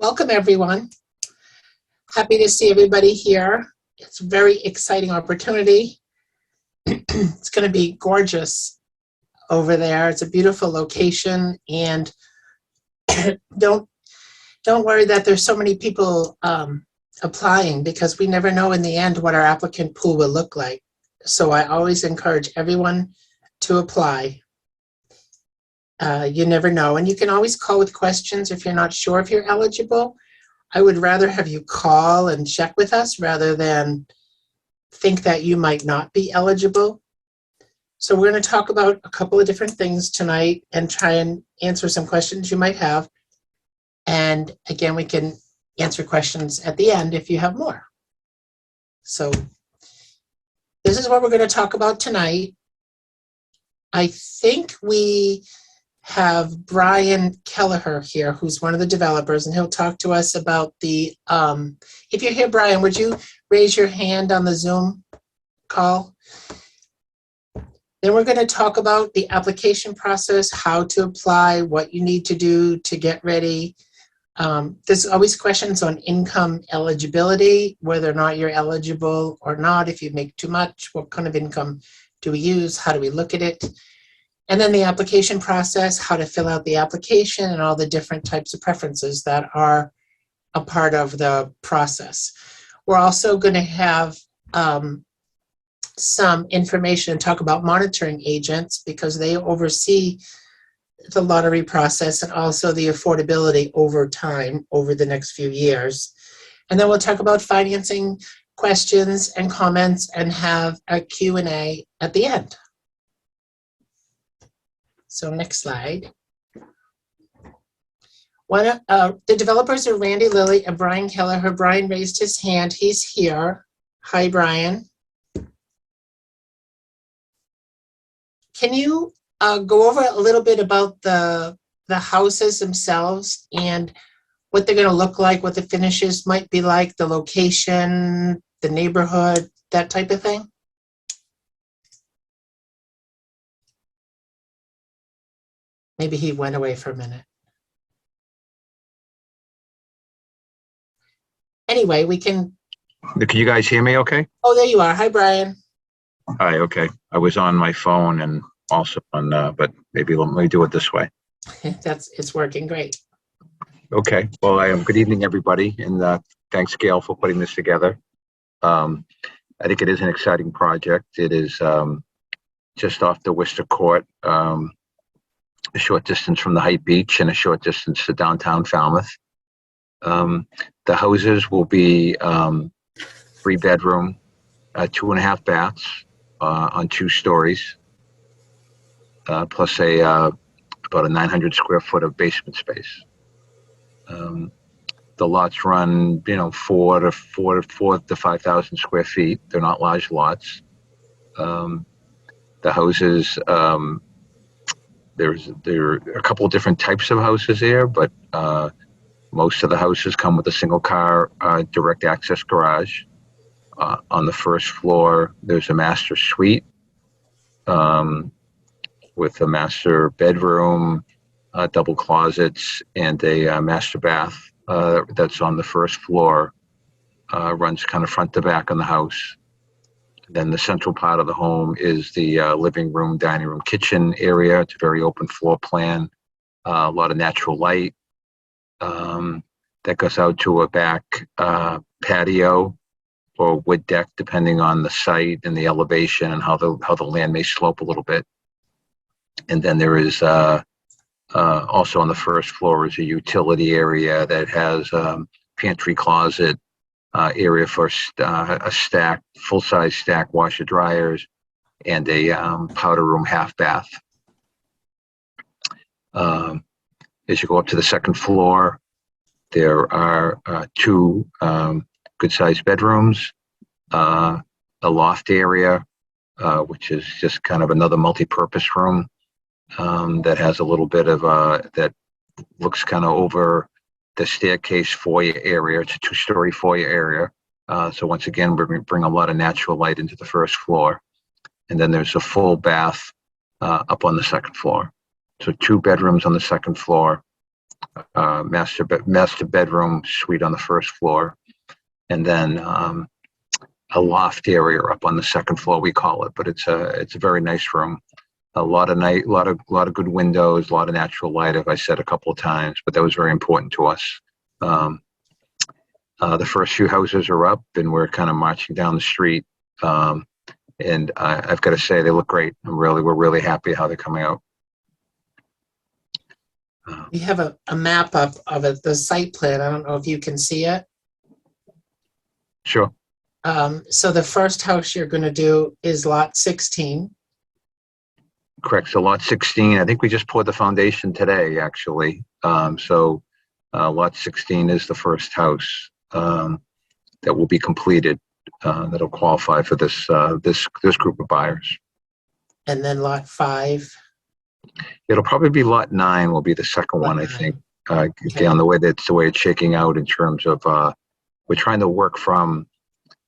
Welcome, everyone. Happy to see everybody here. It's a very exciting opportunity. It's going to be gorgeous over there. It's a beautiful location, and don't worry that there's so many people applying, because we never know in the end what our applicant pool will look like. So I always encourage everyone to apply. You never know, and you can always call with questions if you're not sure if you're eligible. I would rather have you call and check with us rather than think that you might not be eligible. So we're going to talk about a couple of different things tonight and try and answer some questions you might have. And again, we can answer questions at the end if you have more. So this is what we're going to talk about tonight. I think we have Brian Kelleher here, who's one of the developers, and he'll talk to us about the, if you're here, Brian, would you raise your hand on the Zoom call? Then we're going to talk about the application process, how to apply, what you need to do to get ready. There's always questions on income eligibility, whether or not you're eligible or not. If you make too much, what kind of income do we use? How do we look at it? And then the application process, how to fill out the application, and all the different types of preferences that are a part of the process. We're also going to have some information and talk about monitoring agents, because they oversee the lottery process and also the affordability over time, over the next few years. And then we'll talk about financing questions and comments and have a Q&A at the end. So next slide. The developers are Randy Lilly and Brian Kelleher. Brian raised his hand. He's here. Hi, Brian. Can you go over a little bit about the houses themselves and what they're going to look like, what the finishes might be like, the location, the neighborhood, that type of thing? Maybe he went away for a minute. Anyway, we can. Can you guys hear me okay? Oh, there you are. Hi, Brian. Hi, okay. I was on my phone and also on, but maybe let me do it this way. It's working great. Okay. Well, good evening, everybody. And thanks, Gail, for putting this together. I think it is an exciting project. It is just off the Worcester Court, a short distance from the Hyde Beach and a short distance to downtown Falmouth. The houses will be 3-bedroom, 2.5 baths on 2 stories, plus about a 900 square foot of basement space. The lots run, 4 to 5,000 square feet. They're not large lots. The houses, there are a couple of different types of houses here, but most of the houses come with a single car direct access garage. On the first floor, there's a master suite with a master bedroom, double closets, and a master bath that's on the first floor. Runs kind of front to back on the house. Then the central part of the home is the living room, dining room, kitchen area. It's a very open floor plan, a lot of natural light. That goes out to a back patio or wood deck, depending on the site and the elevation and how the land may slope a little bit. And then there is also on the first floor is a utility area that has pantry closet, area for a stack, full-size stack washer dryers, and a powder room half bath. As you go up to the second floor, there are 2 good-sized bedrooms, a loft area, which is just kind of another multi-purpose room that has a little bit of that looks kind of over the staircase foyer area. It's a 2-story foyer area. So once again, we bring a lot of natural light into the first floor. And then there's a full bath up on the second floor. So 2 bedrooms on the second floor, master bedroom suite on the first floor, and then a loft area up on the second floor, we call it, but it's a very nice room. A lot of good windows, a lot of natural light, as I said a couple of times, but that was very important to us. The first few houses are up, and we're kind of marching down the street. And I've got to say, they look great. We're really happy how they're coming out. We have a map up of it, the site plan. I don't know if you can see it. Sure. So the first house you're going to do is lot 16. Correct. So lot 16, I think we just poured the foundation today, actually. So lot 16 is the first house that will be completed. That'll qualify for this group of buyers. And then lot 5. It'll probably be lot 9 will be the second one, I think. Down the way it's shaking out in terms of we're trying to work from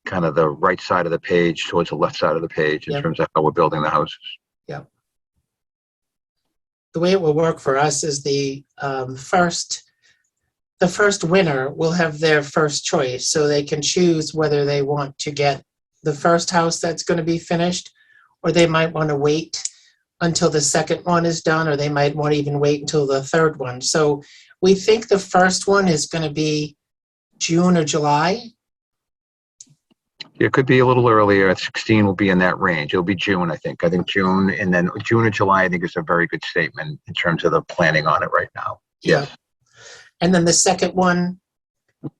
kind of the right side of the page towards the left side of the page in terms of how we're building the houses. Yep. The way it will work for us is the first winner will have their first choice, so they can choose whether they want to get the first house that's going to be finished, or they might want to wait until the second one is done, or they might want to even wait until the third one. So we think the first one is going to be June or July. It could be a little earlier. 16 will be in that range. It'll be June, I think. I think June, and then June or July, I think is a very good statement in terms of the planning on it right now. Yes. And then the second one,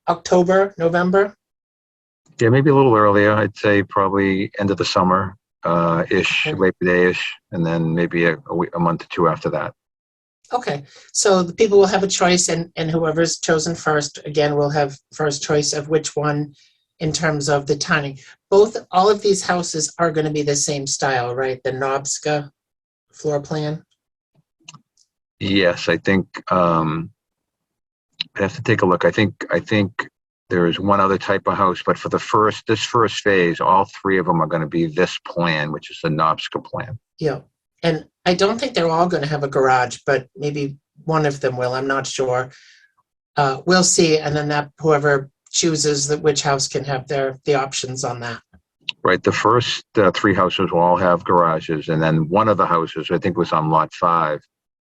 October, November? Yeah, maybe a little earlier. I'd say probably end of the summer ish, Labor Day-ish, and then maybe a month or two after that. Okay, so the people will have a choice, and whoever's chosen first, again, will have first choice of which one in terms of the timing. All of these houses are going to be the same style, right? The Nobska floor plan? Yes, I think I have to take a look. I think there is one other type of house, but for this first phase, all 3 of them are going to be this plan, which is the Nobska plan. Yeah, and I don't think they're all going to have a garage, but maybe one of them will. I'm not sure. We'll see, and then whoever chooses which house can have the options on that. Right. The first 3 houses will all have garages, and then one of the houses, I think was on lot 5,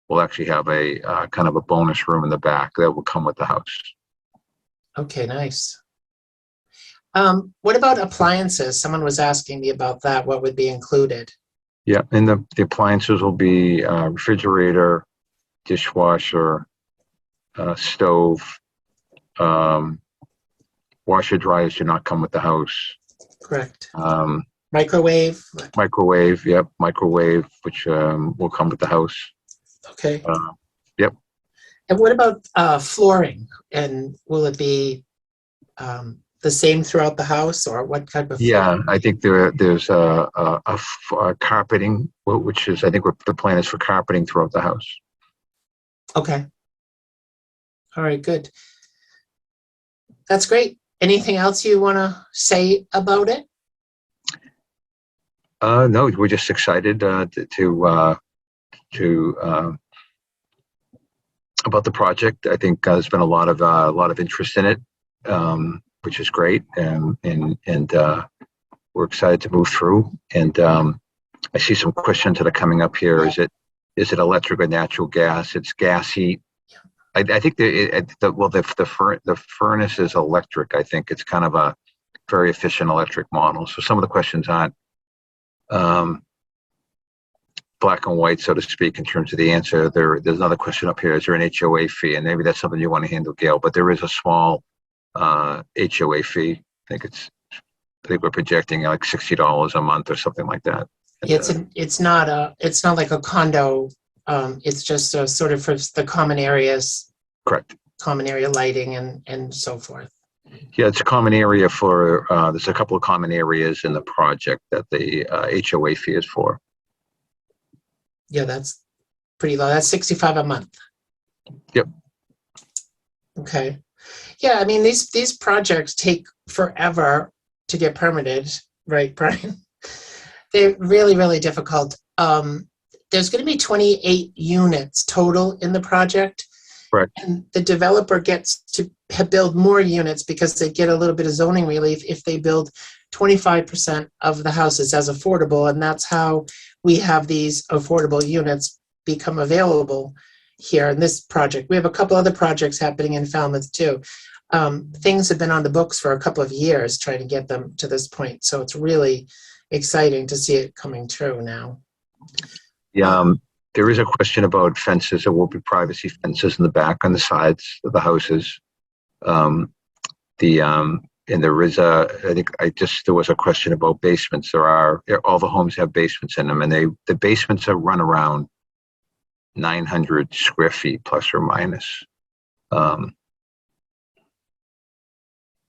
will actually have a kind of a bonus room in the back that will come with the house. Okay, nice. What about appliances? Someone was asking me about that. What would be included? Yeah, and the appliances will be refrigerator, dishwasher, stove, washer dryers do not come with the house. Correct. Microwave? Microwave, yep, microwave, which will come with the house. Okay. Yep. And what about flooring? And will it be the same throughout the house, or what type of? Yeah, I think there's a carpeting, which is, I think what the plan is for carpeting throughout the house. Okay. All right, good. That's great. Anything else you want to say about it? No, we're just excited to about the project. I think there's been a lot of interest in it, which is great, and we're excited to move through. And I see some questions that are coming up here. Yeah. Is it electric or natural gas? It's gas heat. I think the furnace is electric. I think it's kind of a very efficient electric model. So some of the questions aren't black and white, so to speak, in terms of the answer. There's another question up here. Is there an HOA fee? And maybe that's something you want to handle, Gail. But there is a small HOA fee. I think we're projecting like $60 a month or something like that. And, it's not like a condo. It's just a sort of for the common areas. Correct. Common area lighting and so forth. Yeah, it's a common area for. There's a couple of common areas in the project that the HOA fee is for. Yeah, that's pretty low. That's $65 a month. Yep. Okay. Yeah, I mean these projects take forever to get permitted, right, Brian? They're really, really difficult. There's going to be 28 units total in the project, Right. And the developer gets to build more units because they get a little bit of zoning relief if they build 25% of the houses as affordable. And that's how we have these affordable units become available here in this project. We have a couple other projects happening in Falmouth too. Things have been on the books for a couple of years trying to get them to this point. So it's really exciting to see it coming true now. Yeah, there is a question about fences. There will be privacy fences in the back on the sides of the houses. And there is there was a question about basements. All the homes have basements in them, and the basements are run around 900 square feet plus or minus.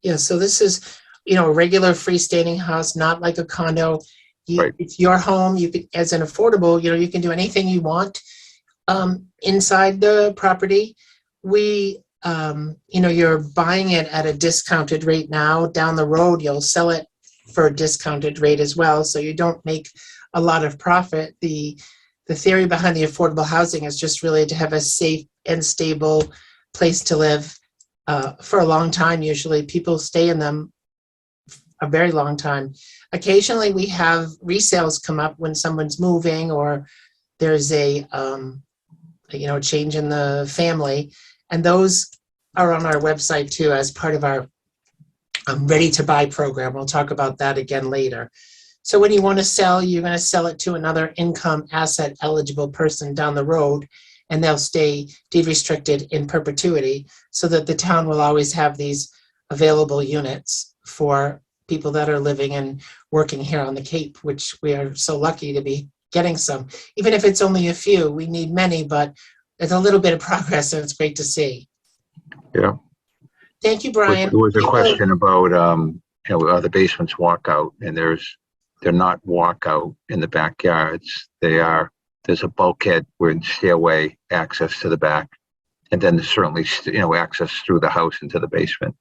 Yeah, so this is, a regular freestanding house, not like a condo. Right. It's your home. You can, as an affordable, you can do anything you want inside the property. You're buying it at a discounted rate now. Down the road, you'll sell it for a discounted rate as well, so you don't make a lot of profit. The theory behind the affordable housing is just really to have a safe and stable place to live for a long time. Usually people stay in them a very long time. Occasionally we have resales come up when someone's moving or there's a change in the family, and those are on our website too as part of our ready to buy program. We'll talk about that again later. So when you want to sell, you're going to sell it to another income asset eligible person down the road, and they'll stay deed restricted in perpetuity, so that the town will always have these available units for people that are living and working here on the Cape, which we are so lucky to be getting some. Even if it's only a few, we need many, but there's a little bit of progress, and it's great to see. Yeah. Thank you, Brian. There was a question about the basements walkout, and they're not walkout in the backyards. There's a bulkhead with stairway access to the back, and then there's certainly access through the house into the basement,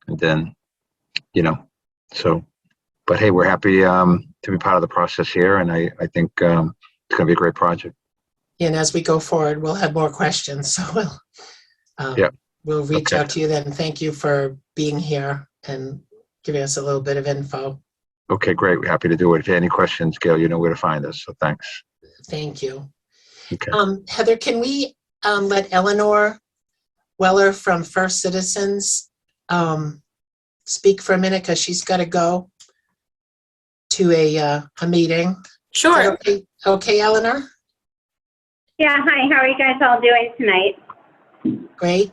and then but hey, we're happy to be part of the process here, and I think it's going to be a great project. And as we go forward, we'll have more questions, so we'll reach out to you then. Thank you for being here and giving us a little bit of info. Okay, great. We're happy to do it. If you have any questions, Gail, you know where to find us, so thanks. Thank you. Okay. Heather, can we let Eleanor Weller from First Citizens speak for a minute, because she's got to go to a meeting. Sure. Okay, Eleanor? Yeah, hi. How are you guys all doing tonight? Great.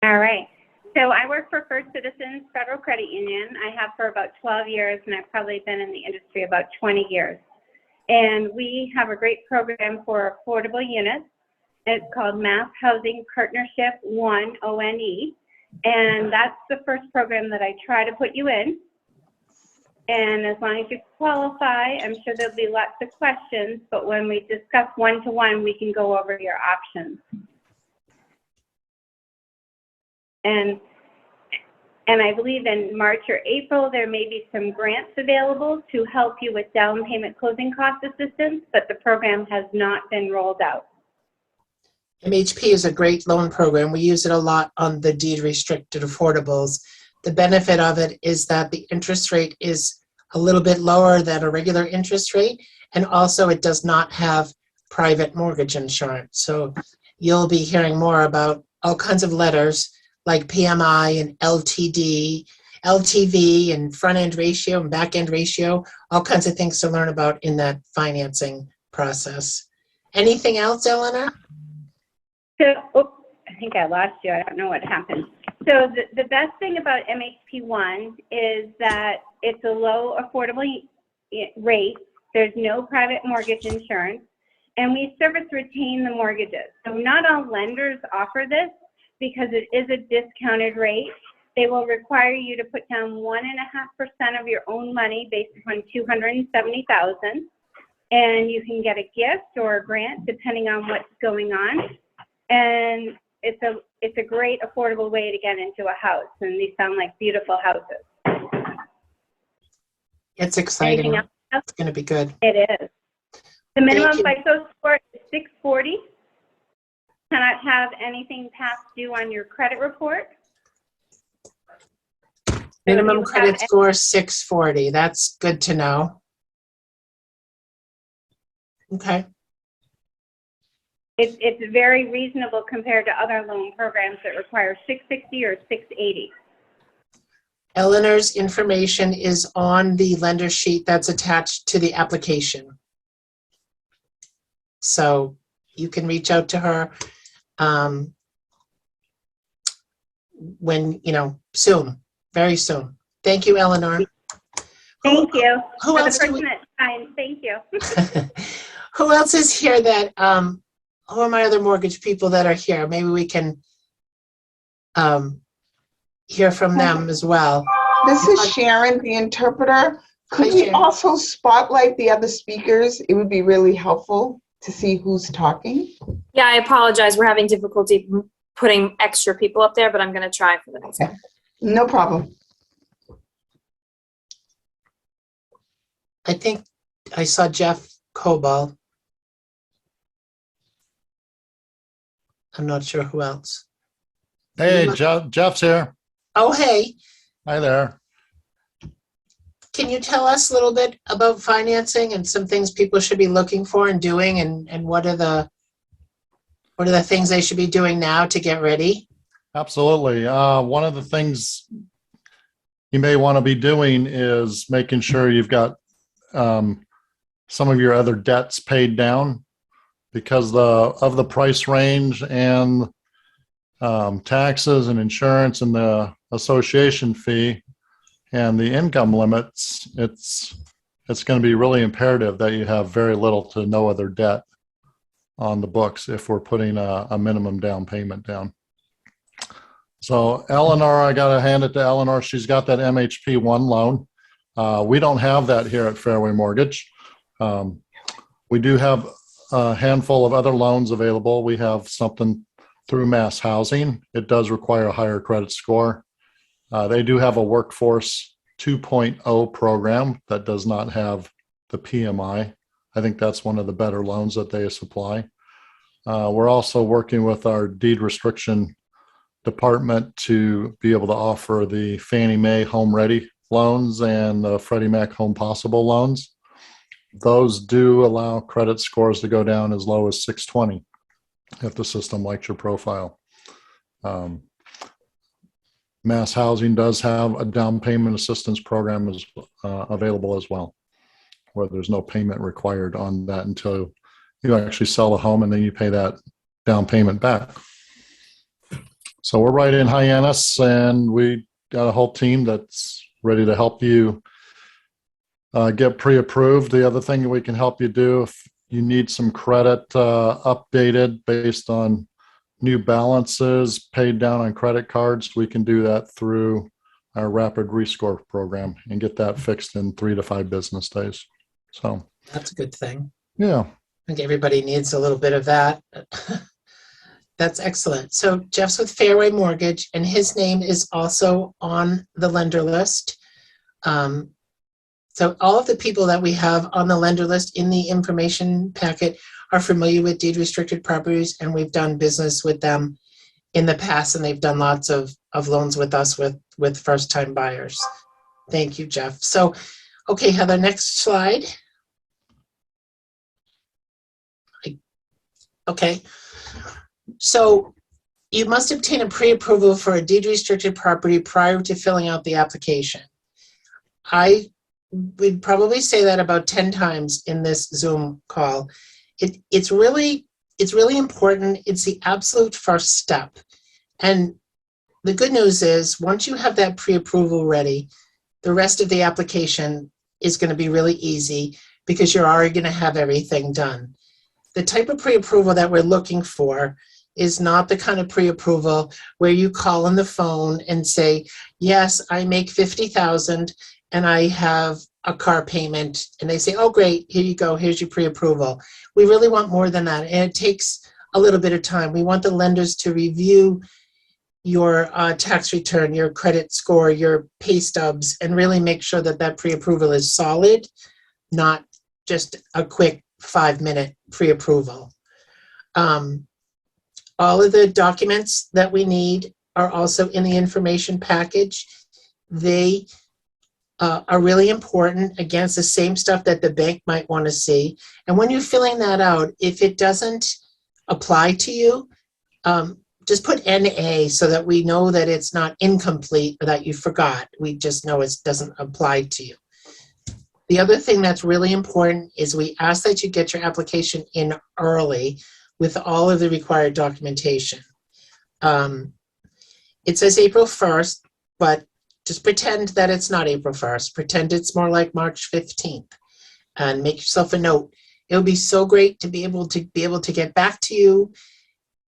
All right. So I work for First Citizens Federal Credit Union. I have for about 12 years, and I've probably been in the industry about 20 years. And we have a great program for affordable units. It's called Mass Housing Partnership 1, ONE. And that's the first program that I try to put you in. And as long as you qualify, I'm sure there'll be lots of questions, but when we discuss one-to-one, we can go over your options. And I believe in March or April, there may be some grants available to help you with down payment closing cost assistance, but the program has not been rolled out. MHP is a great loan program. We use it a lot on the deed restricted affordables. The benefit of it is that the interest rate is a little bit lower than a regular interest rate, and also it does not have private mortgage insurance. So you'll be hearing more about all kinds of letters like PMI and LTD, LTV and front end ratio and back end ratio, all kinds of things to learn about in that financing process. Anything else, Eleanor? So, I think I lost you. I don't know what happened. So the best thing about MHP1 is that it's a low affordable rate. There's no private mortgage insurance, and we service retain the mortgages. So not all lenders offer this because it is a discounted rate. They will require you to put down 1.5% of your own money based upon $270,000, and you can get a gift or a grant depending on what's going on. And it's a great affordable way to get into a house, and these sound like beautiful houses. It's exciting. Anything else? It's going to be good. It is. The minimum FICO score is 640. cannot have anything past due on your credit report. So Minimum you credit have- score 640. That's good to know. Okay. It's very reasonable compared to other loan programs that require 660 or 680. Eleanor's information is on the lender sheet that's attached to the application. So you can reach out to her when, soon, very soon. Thank you, Eleanor. Thank you. Who For the else do person we? that signed, thank you. Who else is here that, who are my other mortgage people that are here? Maybe we can hear from them as well. This is Sharon, the interpreter. Could Hi, we Sharon. also spotlight the other speakers? It would be really helpful to see who's talking. Yeah, I apologize. We're having difficulty putting extra people up there, but I'm going to try for the next one. No problem. I think I saw Jeff Cobal. I'm not sure who else. Hey, Jeff's here. Oh, hey, Hi there. can you tell us a little bit about financing and some things people should be looking for and doing, and what are the things they should be doing now to get ready? Absolutely. One of the things you may want to be doing is making sure you've got some of your other debts paid down, because of the price range and taxes and insurance and the association fee and the income limits. It's going to be really imperative that you have very little to no other debt on the books if we're putting a minimum down payment down. So Eleanor, I got to hand it to Eleanor. She's got that MHP1 loan. We don't have that here at Fairway Mortgage. We do have a handful of other loans available. We have something through Mass Housing. It does require a higher credit score. They do have a Workforce 2.0 program that does not have the PMI. I think that's one of the better loans that they supply. We're also working with our deed restriction department to be able to offer the Fannie Mae Home Ready loans and the Freddie Mac Home Possible loans. Those do allow credit scores to go down as low as 620 if the system likes your profile. Mass Housing does have a down payment assistance program available as well, where there's no payment required on that until you actually sell a home, and then you pay that down payment back. So we're right in Hyannis, and we got a whole team that's ready to help you get pre-approved. The other thing that we can help you do, if you need some credit updated based on new balances paid down on credit cards, we can do that through our rapid rescore program and get that fixed in 3 to 5 business days. So That's a good thing. yeah. I think everybody needs a little bit of that. That's excellent. So Jeff's with Fairway Mortgage, and his name is also on the lender list. So all of the people that we have on the lender list in the information packet are familiar with deed restricted properties, and we've done business with them in the past, and they've done lots of loans with us with first-time buyers. Thank you, Jeff. So, okay, Heather, next slide. Okay. So you must obtain a pre-approval for a deed restricted property prior to filling out the application. I would probably say that about 10 times in this Zoom call. It's really important. It's the absolute first step. And the good news is, once you have that pre-approval ready, the rest of the application is going to be really easy because you're already going to have everything done. The type of pre-approval that we're looking for is not the kind of pre-approval where you call on the phone and say, yes, I make $50,000 and I have a car payment, and they say, oh great, here you go, here's your pre-approval. We really want more than that, and it takes a little bit of time. We want the lenders to review your tax return, your credit score, your pay stubs, and really make sure that that pre-approval is solid, not just a quick 5-minute pre-approval. All of the documents that we need are also in the information package. They are really important. Again, it's the same stuff that the bank might want to see. And when you're filling that out, if it doesn't apply to you, just put NA so that we know that it's not incomplete or that you forgot. We just know it doesn't apply to you. The other thing that's really important is we ask that you get your application in early with all of the required documentation. It says April 1st, but just pretend that it's not April 1st. Pretend it's more like March 15th and make yourself a note. It would be so great to be able to get back to you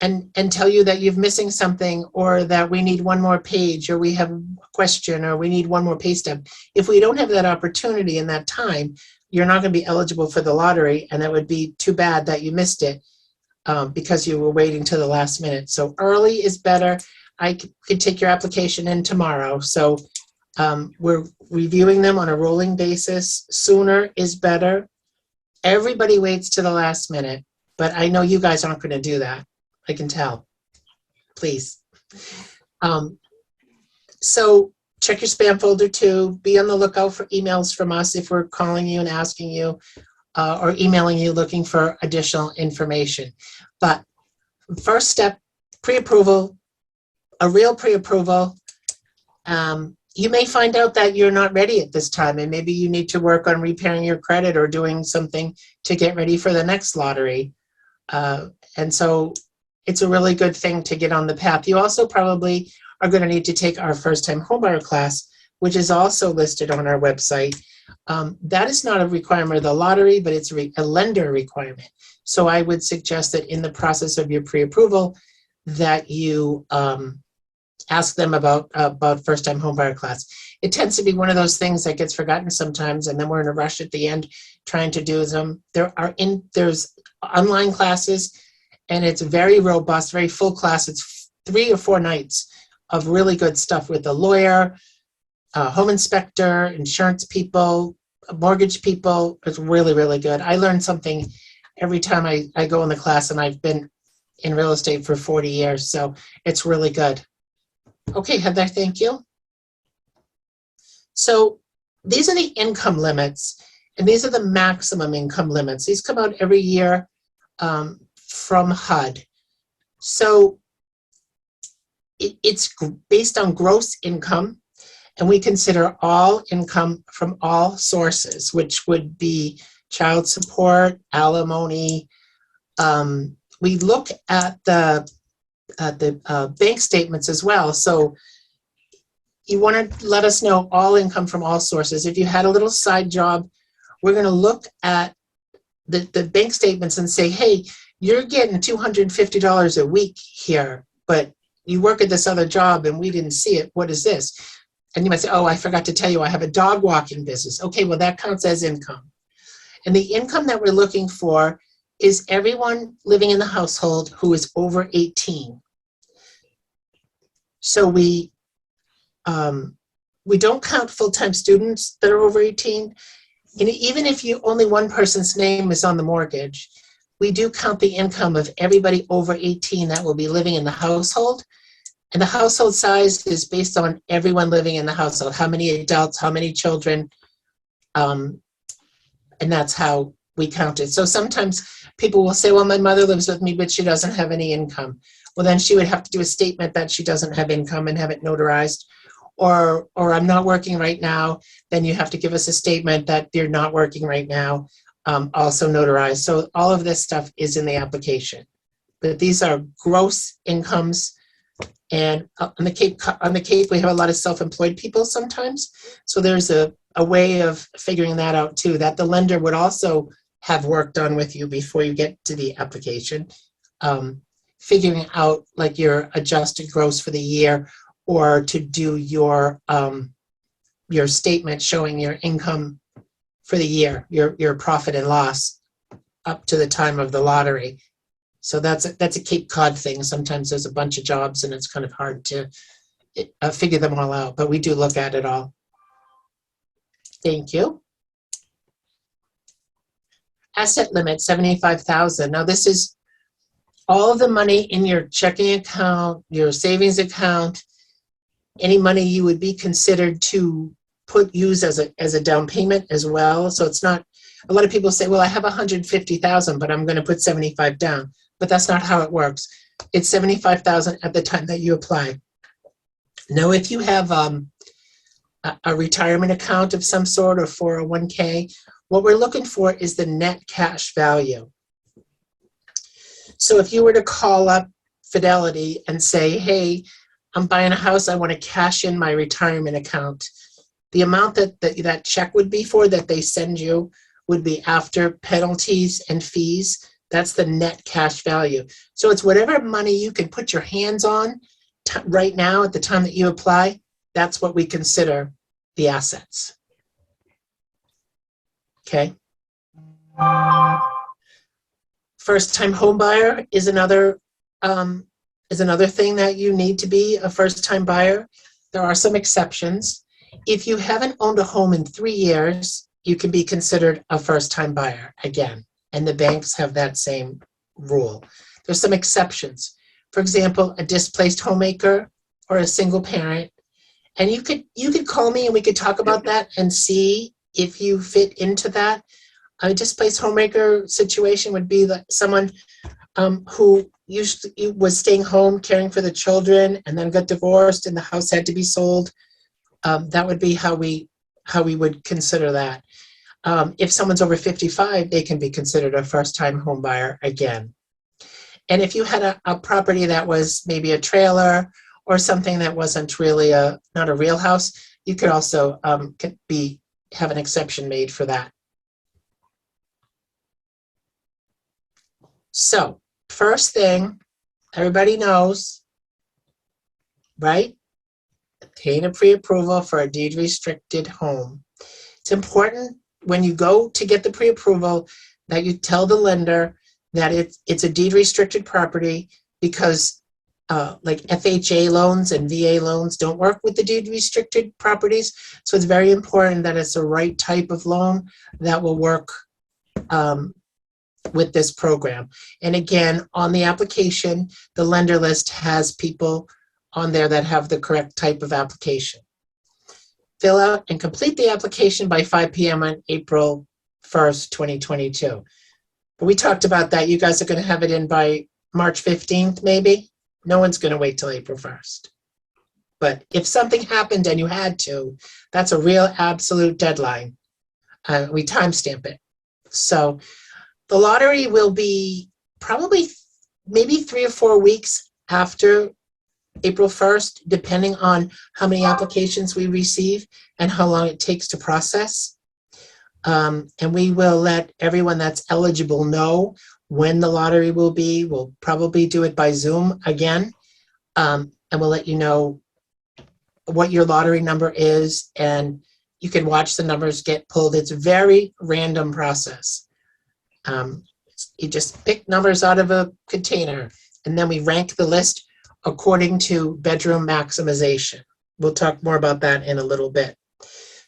and tell you that you're missing something, or that we need one more page, or we have a question, or we need one more pay stub. If we don't have that opportunity in that time, you're not going to be eligible for the lottery, and that would be too bad that you missed it because you were waiting till the last minute. So early is better. I could take your application in tomorrow. So we're reviewing them on a rolling basis. Sooner is better. Everybody waits to the last minute, but I know you guys aren't going to do that. I can tell. Please. So check your spam folder too. Be on the lookout for emails from us if we're calling you and asking you or emailing you looking for additional information. But first step, pre-approval, a real pre-approval. You may find out that you're not ready at this time, and maybe you need to work on repairing your credit or doing something to get ready for the next lottery. And so it's a really good thing to get on the path. You also probably are going to need to take our first-time homebuyer class, which is also listed on our website. That is not a requirement of the lottery, but it's a lender requirement. So I would suggest that in the process of your pre-approval that you ask them about first-time homebuyer class. It tends to be one of those things that gets forgotten sometimes, and then we're in a rush at the end trying to do them. There's online classes, and it's very robust, very full class. It's 3 or 4 nights of really good stuff with a lawyer, a home inspector, insurance people, mortgage people. It's really, really good. I learn something every time I go in the class, and I've been in real estate for 40 years, so it's really good. Okay, Heather, thank you. So these are the income limits, and these are the maximum income limits. These come out every year from HUD. So it's based on gross income, and we consider all income from all sources, which would be child support, alimony. We look at the bank statements as well. So you want to let us know all income from all sources. If you had a little side job, we're going to look at the bank statements and say, hey, you're getting $250 a week here, but you work at this other job and we didn't see it. What is this? And you might say, oh, I forgot to tell you, I have a dog walking business. Okay, well, that counts as income. And the income that we're looking for is everyone living in the household who is over 18. So we don't count full-time students that are over 18. And even if only one person's name is on the mortgage, we do count the income of everybody over 18 that will be living in the household. And the household size is based on everyone living in the household, how many adults, how many children, and that's how we count it. So sometimes people will say, well, my mother lives with me, but she doesn't have any income. Well, then she would have to do a statement that she doesn't have income and have it notarized. Or I'm not working right now. Then you have to give us a statement that you're not working right now, also notarized. So all of this stuff is in the application. But these are gross incomes. And on the Cape, we have a lot of self-employed people sometimes. So there's a way of figuring that out too, that the lender would also have work done with you before you get to the application, figuring out like your adjusted gross for the year, or to do your statement showing your income for the year, your profit and loss up to the time of the lottery. So that's a Cape Cod thing. Sometimes there's a bunch of jobs and it's kind of hard to figure them all out, but we do look at it all. Thank you. Asset limit, $75,000. Now this is all of the money in your checking account, your savings account, any money you would be considered to use as a down payment as well. So it's not, a lot of people say, well, I have 150,000, but I'm going to put 75 down. But that's not how it works. It's 75,000 at the time that you apply. Now, if you have a retirement account of some sort or 401k, what we're looking for is the net cash value. So if you were to call up Fidelity and say, hey, I'm buying a house, I want to cash in my retirement account, the amount that check would be for, that they send you, would be after penalties and fees. That's the net cash value. So it's whatever money you can put your hands on right now at the time that you apply, that's what we consider the assets. Okay. First-time home buyer is another thing that you need to be a first-time buyer. There are some exceptions. If you haven't owned a home in 3 years, you can be considered a first-time buyer again, and the banks have that same rule. There's some exceptions. For example, a displaced homemaker or a single parent. And you could call me and we could talk about that and see if you fit into that. A displaced homemaker situation would be like someone who was staying home caring for the children and then got divorced and the house had to be sold. That would be how we would consider that. If someone's over 55, they can be considered a first-time home buyer again. And if you had a property that was maybe a trailer or something that wasn't really not a real house, you could also have an exception made for that. So, first thing, everybody knows, right? Obtain a pre-approval for a deed-restricted home. It's important when you go to get the pre-approval that you tell the lender that it's a deed-restricted property, because like FHA loans and VA loans don't work with the deed-restricted properties. So it's very important that it's the right type of loan that will work with this program. And again, on the application, the lender list has people on there that have the correct type of application. Fill out and complete the application by 5 p.m. on April 1st, 2022. But we talked about that. You guys are going to have it in by March 15th, maybe? No one's going to wait till April 1st. But if something happened and you had to, that's a real absolute deadline. We timestamp it. So the lottery will be probably maybe 3 or 4 weeks after April 1st, depending on how many applications we receive and how long it takes to process. And we will let everyone that's eligible know when the lottery will be. We'll probably do it by Zoom again. And we'll let you know what your lottery number is, and you can watch the numbers get pulled. It's a very random process. You just pick numbers out of a container, and then we rank the list according to bedroom maximization. We'll talk more about that in a little bit.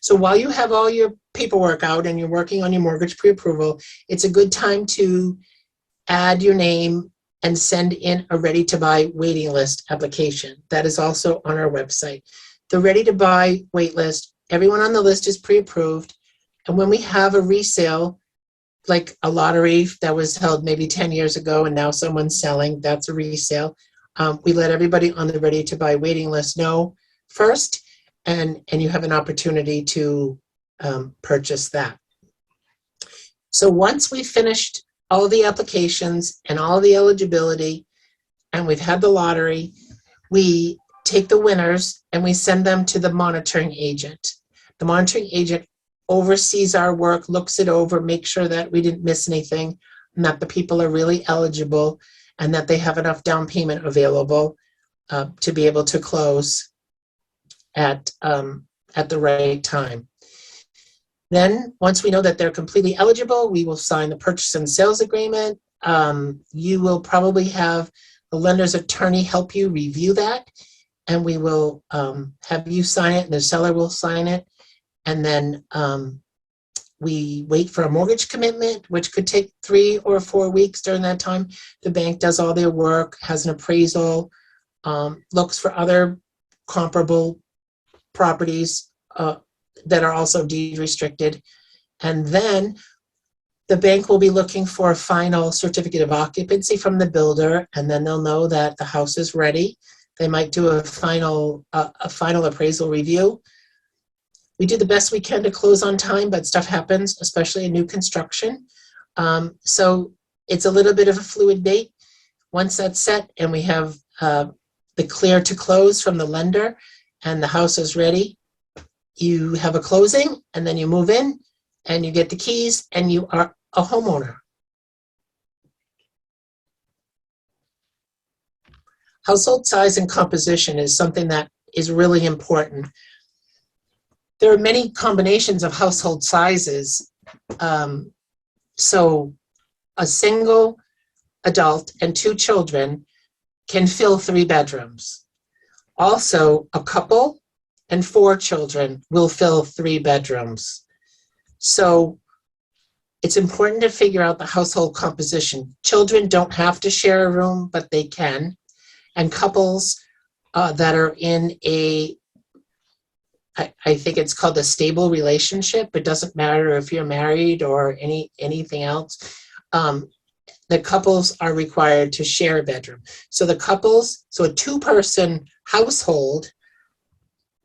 So while you have all your paperwork out and you're working on your mortgage pre-approval, it's a good time to add your name and send in a ready-to-buy waiting list application. That is also on our website. The ready-to-buy wait list, everyone on the list is pre-approved. And when we have a resale, like a lottery that was held maybe 10 years ago and now someone's selling, that's a resale. We let everybody on the ready-to-buy waiting list know first, and you have an opportunity to purchase that. So once we've finished all the applications and all the eligibility, and we've had the lottery, we take the winners and we send them to the monitoring agent. The monitoring agent oversees our work, looks it over, makes sure that we didn't miss anything, and that the people are really eligible, and that they have enough down payment available to be able to close at the right time. Then, once we know that they're completely eligible, we will sign the purchase and sales agreement. You will probably have the lender's attorney help you review that, and we will have you sign it, and the seller will sign it, and then we wait for a mortgage commitment, which could take 3 or 4 weeks. During that time, the bank does all their work, has an appraisal, looks for other comparable properties that are also deed restricted. And then the bank will be looking for a final certificate of occupancy from the builder, and then they'll know that the house is ready. They might do a final appraisal review. We do the best we can to close on time, but stuff happens, especially in new construction. So it's a little bit of a fluid date. Once that's set and we have the clear to close from the lender and the house is ready, you have a closing, and then you move in and you get the keys and you are a homeowner. Household size and composition is something that is really important. There are many combinations of household sizes. So a single adult and 2 children can fill 3 bedrooms. Also, a couple and 4 children will fill 3 bedrooms. So it's important to figure out the household composition. Children don't have to share a room, but they can. And couples that are in I think it's called a stable relationship. It doesn't matter if you're married or anything else. The couples are required to share a bedroom. So a 2-person household,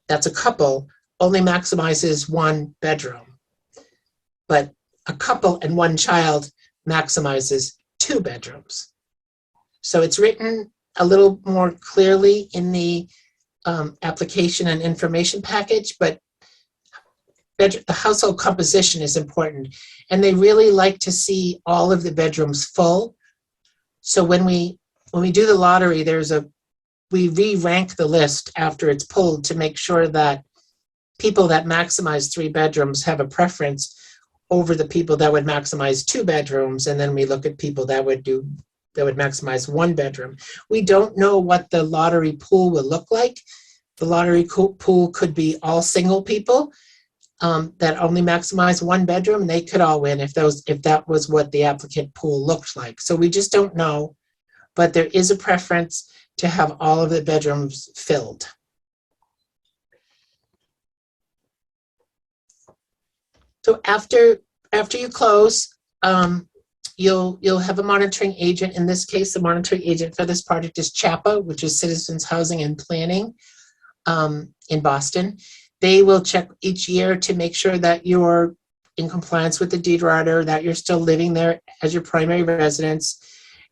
that's a couple, only maximizes 1 bedroom. But a couple and 1 child maximizes 2 bedrooms. So it's written a little more clearly in the application and information package, but the household composition is important. And they really like to see all of the bedrooms full. So when we do the lottery, we re-rank the list after it's pulled to make sure that people that maximize 3 bedrooms have a preference over the people that would maximize 2 bedrooms. And then we look at people that would maximize 1 bedroom. We don't know what the lottery pool will look like. The lottery pool could be all single people that only maximize 1 bedroom, and they could all win if that was what the applicant pool looked like. So we just don't know, but there is a preference to have all of the bedrooms filled. So after you close, you'll have a monitoring agent. In this case, the monitoring agent for this project is CHAPA, which is Citizens Housing and Planning in Boston. They will check each year to make sure that you're in compliance with the deed rider, that you're still living there as your primary residence.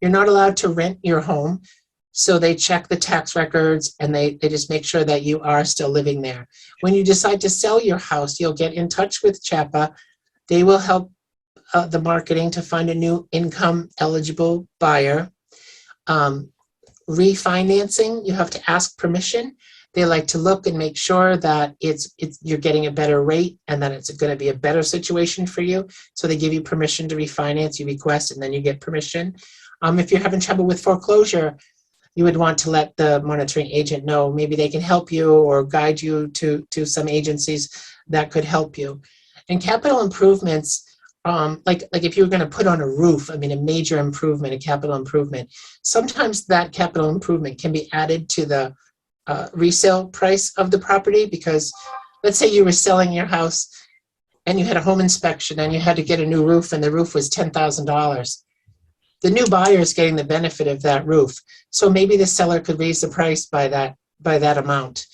You're not allowed to rent your home. So they check the tax records and they just make sure that you are still living there. When you decide to sell your house, you'll get in touch with CHAPA. They will help the marketing to find a new income eligible buyer. Refinancing, you have to ask permission. They like to look and make sure that you're getting a better rate and that it's going to be a better situation for you. So they give you permission to refinance, you request, and then you get permission. If you're having trouble with foreclosure, you would want to let the monitoring agent know. Maybe they can help you or guide you to some agencies that could help you. And capital improvements, like if you were going to put on a roof, a major improvement, a capital improvement, sometimes that capital improvement can be added to the resale price of the property, because let's say you were selling your house and you had a home inspection and you had to get a new roof and the roof was $10,000. The new buyer is getting the benefit of that roof. So maybe the seller could raise the price by that amount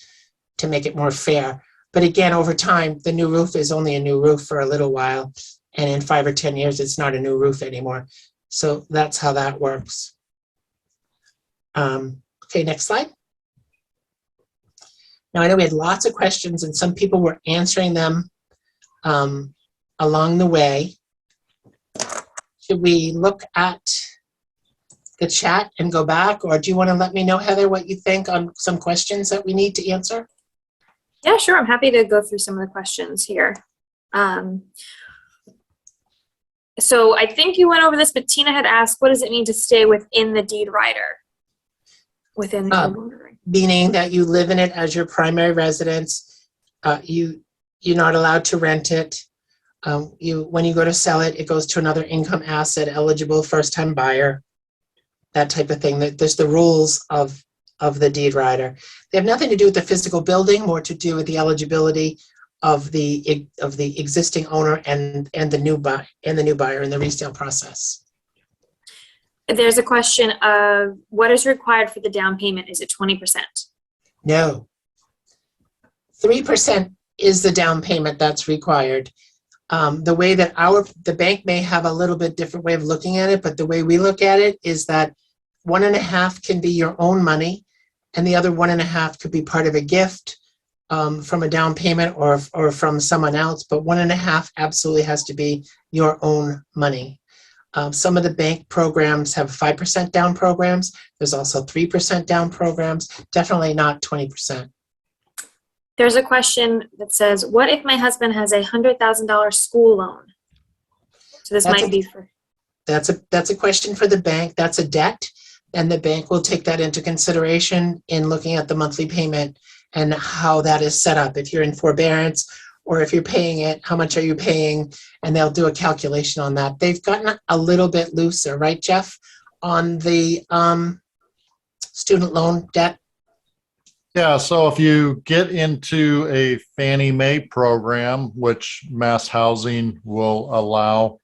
to make it more fair. But again, over time, the new roof is only a new roof for a little while. And in 5 or 10 years, it's not a new roof anymore. So that's how that works. Okay, next slide. Now, I know we had lots of questions and some people were answering them along the way. Should we look at the chat and go back, or do you want to let me know, Heather, what you think on some questions that we need to answer? Yeah, sure. I'm happy to go through some of the questions here. So I think you went over this, but Tina had asked, what does it mean to stay within the deed rider? Within the homeowner? Meaning that you live in it as your primary residence. You're not allowed to rent it. When you go to sell it, it goes to another income asset, eligible first-time buyer, that type of thing. There's the rules of the deed rider. They have nothing to do with the physical building, more to do with the eligibility of the existing owner and the new buyer in the resale process. There's a question of what is required for the down payment? Is it 20%? No. 3% is the down payment that's required. The way that the bank may have a little bit different way of looking at it, but the way we look at it is that 1.5 can be your own money, and the other 1.5 could be part of a gift from a down payment or from someone else, but 1.5 absolutely has to be your own money. Some of the bank programs have 5% down programs. There's also 3% down programs, definitely not 20%. There's a question that says, what if my husband has a $100,000 school loan? So this might be for... That's a question for the bank. That's a debt, and the bank will take that into consideration in looking at the monthly payment and how that is set up. If you're in forbearance or if you're paying it, how much are you paying? And they'll do a calculation on that. They've gotten a little bit looser, right, Jeff, on the student loan debt? Yeah, so if you get into a Fannie Mae program, which Mass Housing will allow,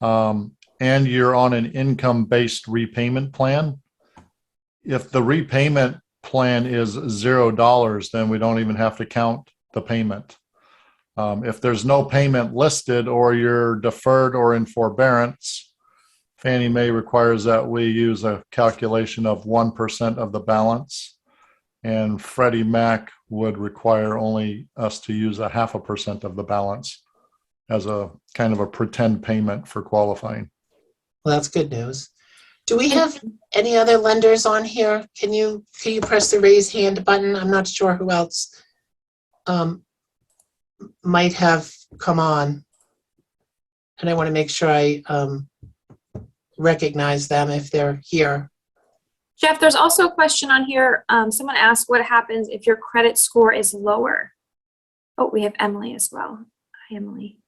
and you're on an income-based repayment plan, if the repayment plan is $0, then we don't even have to count the payment. If there's no payment listed or you're deferred or in forbearance, Fannie Mae requires that we use a calculation of 1% of the balance. And Freddie Mac would require only us to use 0.5% of the balance as a kind of a pretend payment for qualifying. Well, that's good news. Do we have any other lenders on here? Can you press the raise hand button? I'm not sure who else might have come on. And I want to make sure I recognize them if they're here. Jeff, there's also a question on here. Someone asked what happens if your credit score is lower. Oh, we have Emily as well. Hi, Emily.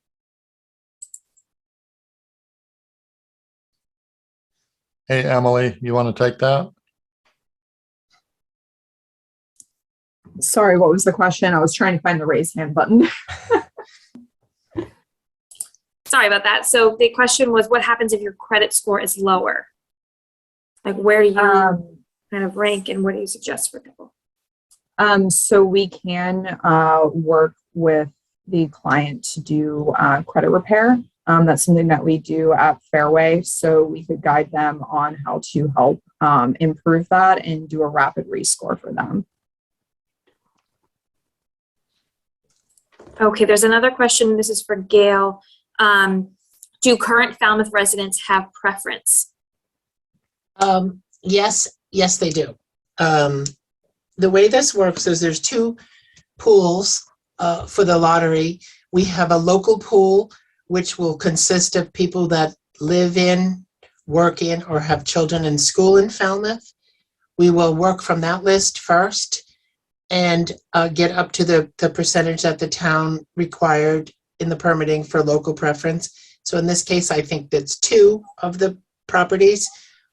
Hey, Emily, you want to take that? Sorry, what was the question? I was trying to find the raise hand button. Sorry about that. So the question was, what happens if your credit score is lower? Like, where do you kind of rank, and what do you suggest for people? So we can work with the client to do credit repair. That's something that we do at Fairway. So we could guide them on how to help improve that and do a rapid rescore for them. Okay, there's another question. This is for Gail. Do current Falmouth residents have preference? Yes, they do. The way this works is there's 2 pools for the lottery. We have a local pool, which will consist of people that live in, work in, or have children in school in Falmouth. We will work from that list first and get up to the percentage that the town required in the permitting for local preference. So in this case, I think that's 2 of the properties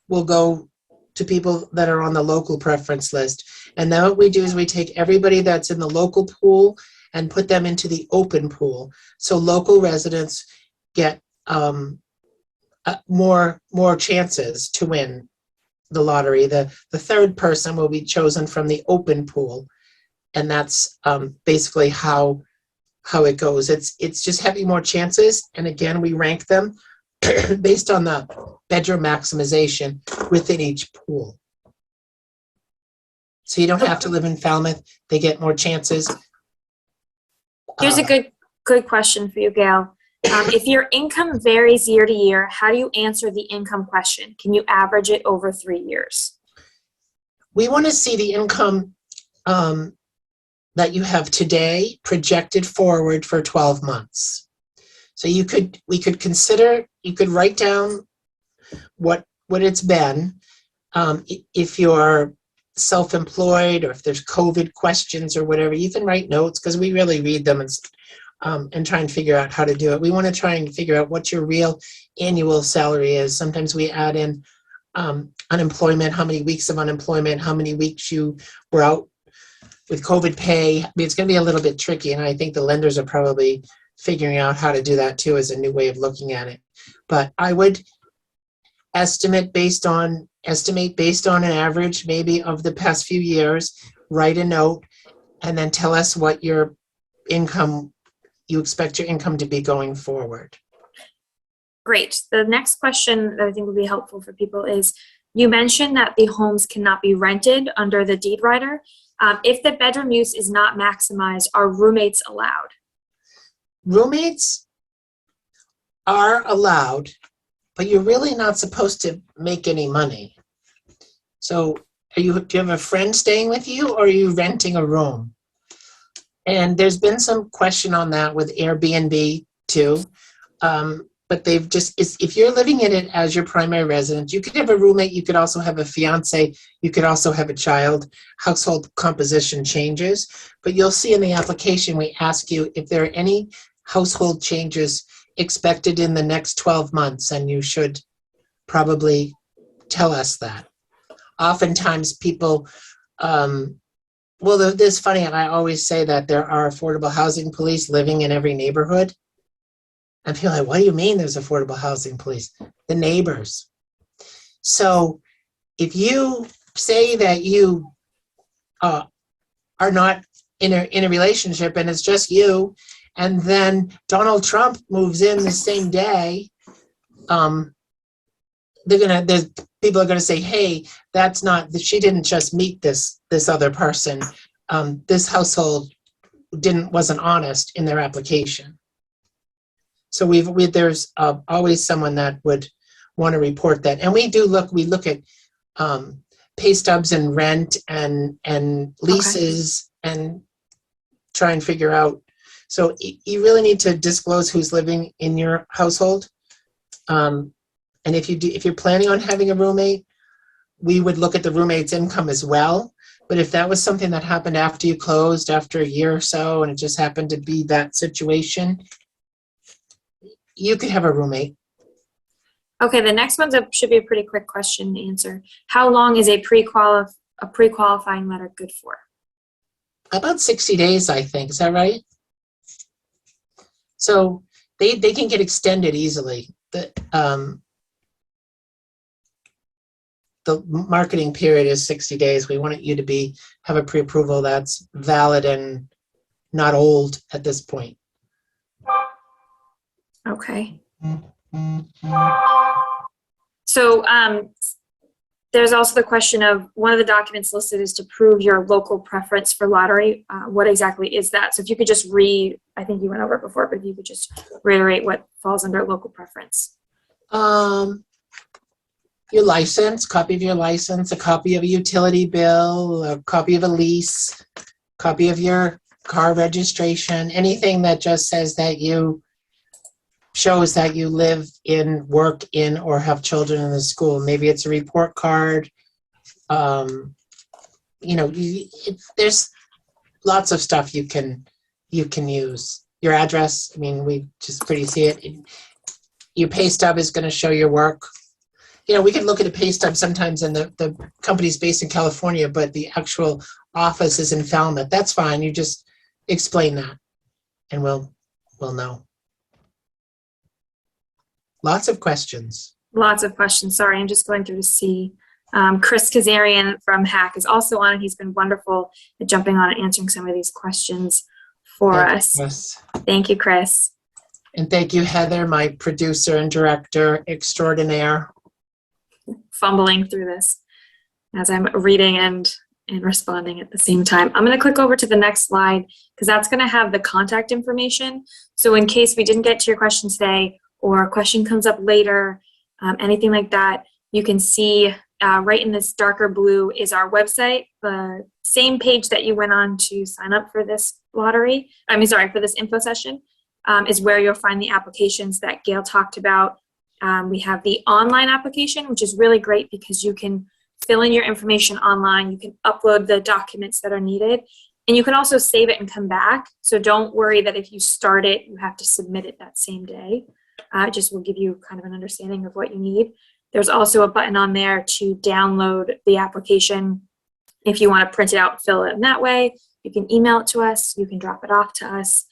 will go to people that are on the local preference list. And then what we do is we take everybody that's in the local pool and put them into the open pool. So local residents get more chances to win the lottery. The third person will be chosen from the open pool. And that's basically how it goes. It's just having more chances. And again, we rank them based on the bedroom maximization within each pool. So you don't have to live in Falmouth. They get more chances. Here's a good question for you, Gail. If your income varies year to year, how do you answer the income question? Can you average it over 3 years? We want to see the income that you have today projected forward for 12 months. So we could write down what it's been. If you're self-employed or if there's COVID questions or whatever, you can write notes because we really read them and try and figure out how to do it. We want to try and figure out what your real annual salary is. Sometimes we add in unemployment, how many weeks of unemployment, how many weeks you were out with COVID pay. I mean, it's going to be a little bit tricky, and I think the lenders are probably figuring out how to do that too as a new way of looking at it. But I would estimate based on an average maybe of the past few years, write a note, and then tell us what your income, you expect your income to be going forward. Great. The next question that I think would be helpful for people is, you mentioned that the homes cannot be rented under the deed rider. If the bedroom use is not maximized, are roommates allowed? Roommates are allowed, but you're really not supposed to make any money. So do you have a friend staying with you, or are you renting a room? And there's been some question on that with Airbnb too. But they've just, if you're living in it as your primary residence, you could have a roommate, you could also have a fiance, you could also have a child. Household composition changes, but you'll see in the application, we ask you if there are any household changes expected in the next 12 months, and you should probably tell us that. Oftentimes people, this funny, and I always say that there are affordable housing police living in every neighborhood. And people are like, what do you mean there's affordable housing police? The neighbors. So if you say that you are not in a relationship and it's just you, and then Donald Trump moves in the same day, people are gonna say, hey, that's not, she didn't just meet this other person. This household wasn't honest in their application. So there's always someone that would want to report that. And we look at pay stubs and rent and leases, and try and figure out. So you really need to disclose who's living in your household. And if you're planning on having a roommate, we would look at the roommate's income as well. But if that was something that happened after you closed, after a year or so, and it just happened to be that situation, you could have a roommate. Okay, the next one should be a pretty quick question to answer. How long is a pre-qualifying letter good for? About 60 days, I think. Is that right? So they can get extended easily. The marketing period is 60 days. We want you to have a pre-approval that's valid and not old at this point. Okay. So there's also the question of, one of the documents listed is to prove your local preference for lottery. What exactly is that? So if you could just I think you went over it before, but if you could just reiterate what falls under local preference. Your license, copy of your license, a copy of a utility bill, a copy of a lease, copy of your car registration, anything that just says that shows that you live in, work in, or have children in the school. Maybe it's a report card. There's lots of stuff you can use. Your address, I mean, we just pretty see it. Your pay stub is going to show your work. We can look at a pay stub sometimes, and the company's based in California, but the actual office is in Falmouth. That's fine. You just explain that, and we'll know. Lots of questions. Lots of questions. Sorry, I'm just going through to see. Chris Kazarian from Hack is also on, and he's been wonderful at jumping on and answering some of these questions for us. Yes. Thank you, Chris. And thank you, Heather, my producer and director extraordinaire. Fumbling through this as I'm reading and responding at the same time. I'm going to click over to the next slide, because that's going to have the contact information. So in case we didn't get to your question today, or a question comes up later, anything like that, you can see right in this darker blue is our website. The same page that you went on to sign up for this for this info session is where you'll find the applications that Gail talked about. We have the online application, which is really great because you can fill in your information online. You can upload the documents that are needed. And you can also save it and come back. So don't worry that if you start it, you have to submit it that same day. It just will give you kind of an understanding of what you need. There's also a button on there to download the application. If you want to print it out and fill it in that way, you can email it to us. You can drop it off to us.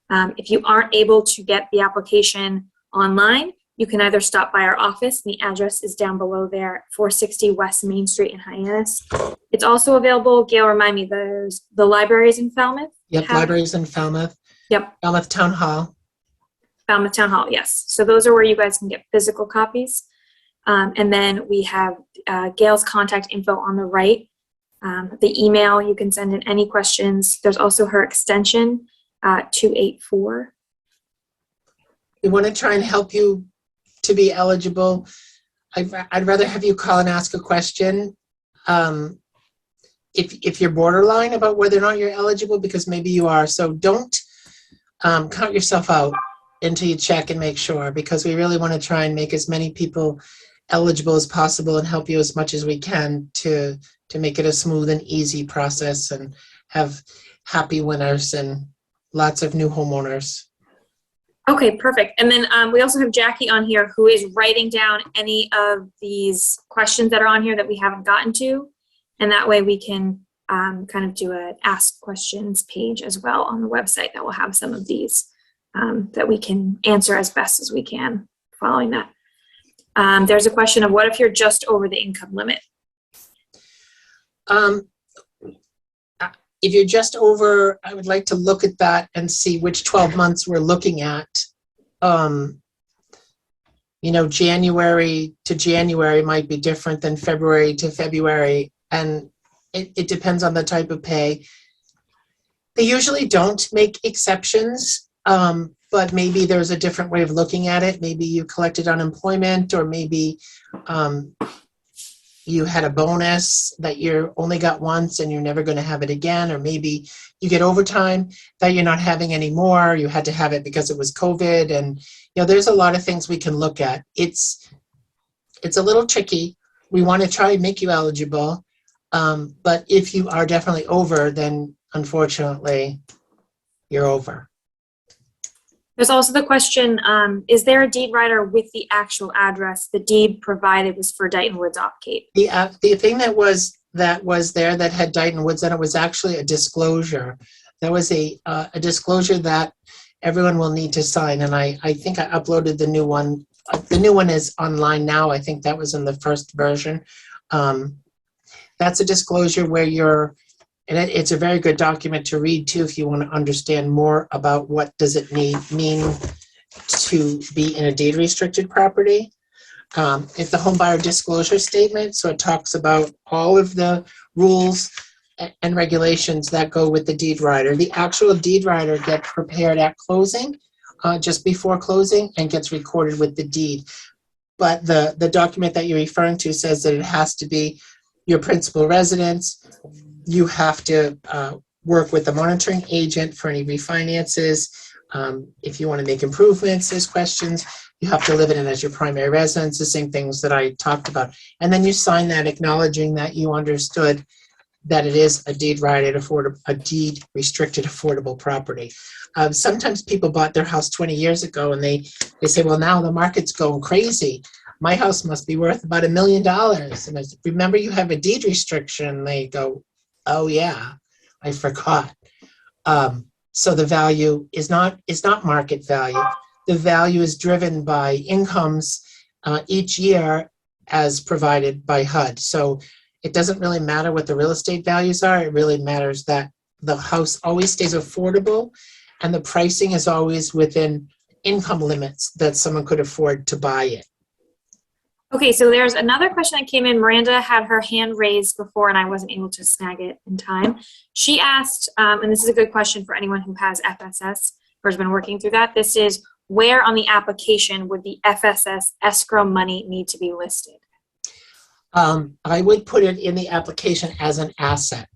If you aren't able to get the application online, you can either stop by our office. The address is down below there, 460 West Main Street in Hyannis. It's also available, Gail, remind me, there's the libraries in Falmouth? Yep, libraries in Falmouth. Yep. Falmouth Town Hall. Falmouth Town Hall, yes. So those are where you guys can get physical copies. And then we have Gail's contact info on the right. The email, you can send in any questions. There's also her extension, 284. We want to try and help you to be eligible. I'd rather have you call and ask a question. If you're borderline about whether or not you're eligible, because maybe you are. So don't count yourself out until you check and make sure, because we really want to try and make as many people eligible as possible and help you as much as we can to make it a smooth and easy process and have happy winners and lots of new homeowners. Okay, perfect. And then we also have Jackie on here who is writing down any of these questions that are on here that we haven't gotten to. And that way we can kind of do an ask questions page as well on the website that will have some of these that we can answer as best as we can following that. There's a question of what if you're just over the income limit? If you're just over, I would like to look at that and see which 12 months we're looking at. January to January might be different than February to February, and it depends on the type of pay. They usually don't make exceptions, but maybe there's a different way of looking at it. Maybe you collected unemployment, or maybe you had a bonus that you only got once and you're never going to have it again, or maybe you get overtime that you're not having anymore. You had to have it because it was COVID, and there's a lot of things we can look at. It's a little tricky. We want to try and make you eligible, but if you are definitely over, then unfortunately you're over. There's also the question, is there a deed writer with the actual address? The deed provided was for Dighton Woods off Cape. The thing that was there that had Dighton Woods, and it was actually a disclosure. That was a disclosure that everyone will need to sign, and I think I uploaded the new one. The new one is online now. I think that was in the first version. That's a disclosure where and it's a very good document to read too if you want to understand more about what does it mean to be in a deed restricted property. It's the Homebuyer disclosure statement, so it talks about all of the rules and regulations that go with the deed writer. The actual deed writer gets prepared at closing, just before closing, and gets recorded with the deed. But the document that you're referring to says that it has to be your principal residence. You have to work with the monitoring agent for any refinances. If you want to make improvements, there's questions. You have to live in it as your primary residence, the same things that I talked about. And then you sign that acknowledging that you understood that it is a deed restricted affordable property. Sometimes people bought their house 20 years ago and they say, well, now the market's going crazy. My house must be worth about $1 million. And I said, remember, you have a deed restriction. They go, oh yeah, I forgot. So the value is not market value. The value is driven by incomes each year as provided by HUD. So it doesn't really matter what the real estate values are. It really matters that the house always stays affordable and the pricing is always within income limits that someone could afford to buy it. Okay, so there's another question that came in. Miranda had her hand raised before and I wasn't able to snag it in time. She asked, and this is a good question for anyone who has FSS or has been working through that. This is, where on the application would the FSS escrow money need to be listed? I would put it in the application as an asset.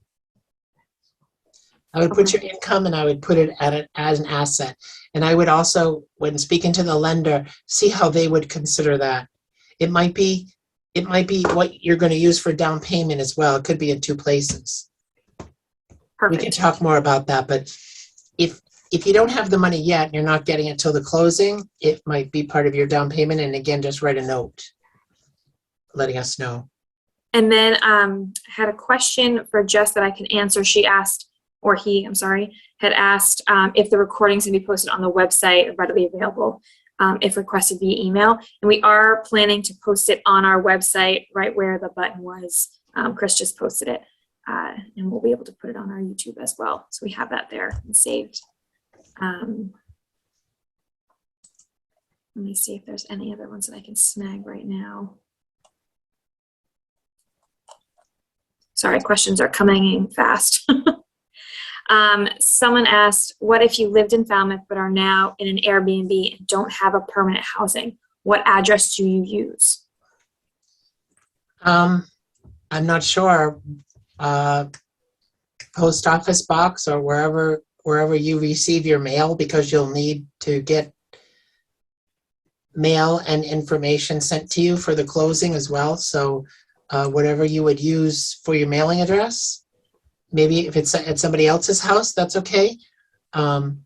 I would put your income and I would put it as an asset. And I would also, when speaking to the lender, see how they would consider that. It might be what you're going to use for down payment as well. It could be in two places. We can Perfect. talk more about that, but if you don't have the money yet, and you're not getting it till the closing, it might be part of your down payment. And again, just write a note letting us know. And then I had a question for Jess that I can answer. She asked, or he, I'm sorry, had asked if the recordings can be posted on the website readily available if requested via email. And we are planning to post it on our website right where the button was. Chris just posted it. And we'll be able to put it on our YouTube as well. So we have that there and saved. Let me see if there's any other ones that I can snag right now. Sorry, questions are coming in fast. Someone asked, what if you lived in Falmouth but are now in an Airbnb and don't have a permanent housing? What address do you use? I'm not sure. Post office box or wherever you receive your mail, because you'll need to get mail and information sent to you for the closing as well. So whatever you would use for your mailing address, maybe if it's at somebody else's house, that's okay. But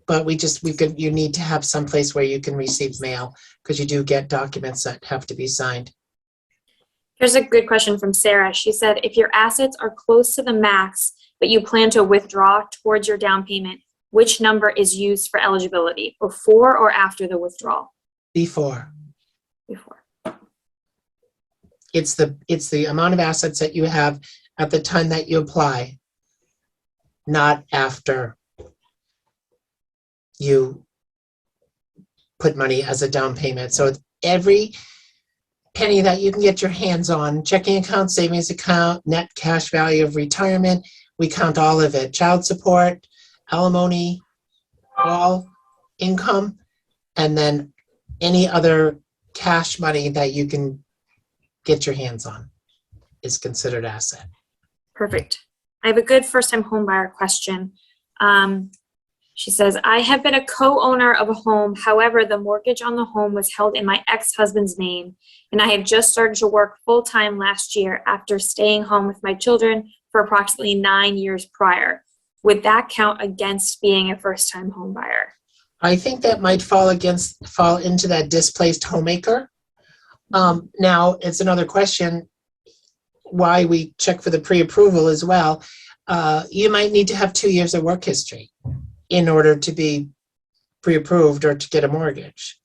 you need to have some place where you can receive mail, because you do get documents that have to be signed. Here's a good question from Sarah. She said, if your assets are close to the max, but you plan to withdraw towards your down payment, which number is used for eligibility, before or after the withdrawal? Before. Before. It's the amount of assets that you have at the time that you apply, not after you put money as a down payment. So every penny that you can get your hands on, checking account, savings account, net cash value of retirement, we count all of it. Child support, alimony, all income, and then any other cash money that you can get your hands on is considered asset. Perfect. I have a good first-time homebuyer question. She says, I have been a co-owner of a home. However, the mortgage on the home was held in my ex-husband's name, and I had just started to work full-time last year after staying home with my children for approximately 9 years prior. Would that count against being a first-time homebuyer? I think that might fall into that displaced homemaker. Now, it's another question why we check for the pre-approval as well. You might need to have 2 years of work history in order to be pre-approved or to get a mortgage.